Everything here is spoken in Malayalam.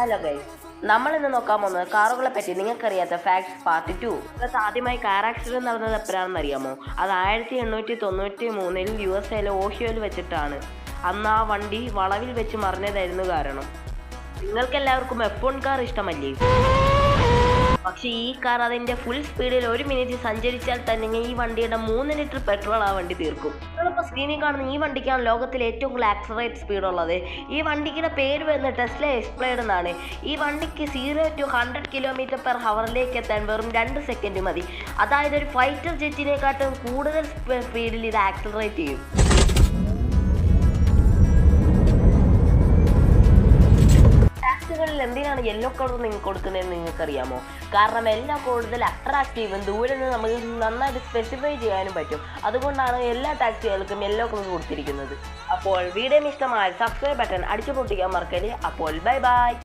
ഹലോ ഗൈസ്, നമ്മൾ ഇന്ന് നോക്കാൻ പോകുന്നത് കാറുകളെ പറ്റി നിങ്ങൾക്കറിയാത്ത ഫാക്ട്സ് പാർട്ട് 2. ലോകത്ത് ആദ്യമായി കാർ ആക്സിഡന്റ് നടന്നത് എപ്പോഴാണെന്ന് അറിയാമോ? അത് 1893 USA ഓഹിയോയിൽ വെച്ചിട്ടാണ്. അന്ന് ആ വണ്ടി വളവിൽ വെച്ച് മറിഞ്ഞതായിരുന്നു കാരണം. നിങ്ങൾക്കെല്ലാവർക്കും F1 കാർ ഇഷ്ടമല്ലേ? പക്ഷേ ഈ കാർ അതിൻ്റെ ഫുൾ സ്പീഡിൽ 1 മിനിറ്റ് സഞ്ചരിച്ചാൽ തന്നെ ഈ വണ്ടിയുടെ 3 ലിറ്റർ പെട്രോൾ ആ വണ്ടി തീർക്കും. നിങ്ങളിപ്പോൾ സ്ക്രീനിൽ കാണുന്ന ഈ വണ്ടിക്കാണ് ലോകത്തിൽ ഏറ്റവും കൂടുതൽ ആക്സലറേറ്റ് സ്പീഡ് ഉള്ളത്. ഈ വണ്ടിയുടെ പേര് വരുന്നത് ടെസ്ല എക്സ്പ്ലേഡ് എന്നാണ്. ഈ വണ്ടിക്ക് 0 to 100 km/h എത്താൻ വെറും 2 സെക്കൻഡ് മതി. അതായത് ഒരു ഫൈറ്റർ ജെറ്റിനെക്കാട്ടും കൂടുതൽ സ്പീഡിൽ ഇത് ആക്സലറേറ്റ് ചെയ്യും. എന്തിനാണ് യെല്ലോ കളർ നിങ്ങൾക്ക് കൊടുക്കുന്നതെന്ന് നിങ്ങൾക്കറിയാമോ? കാരണം എല്ലാം കൂടുതൽ അട്രാക്റ്റീവും ദൂരെ നിന്ന് നമുക്ക് നന്നായിട്ട് സ്പെസിഫൈ ചെയ്യാനും പറ്റും. അതുകൊണ്ടാണ് എല്ലാ ടാക്സികൾക്കും യെല്ലോ കളർ കൊടുത്തിരിക്കുന്നത്. അപ്പോൾ വീഡിയോ ഇഷ്ടമായ സബ്സ്ക്രൈബ് ബട്ടൺ അടിച്ചു പൊട്ടിക്കാൻ മറക്കരുത്. അപ്പോൾ ബൈ ബൈ.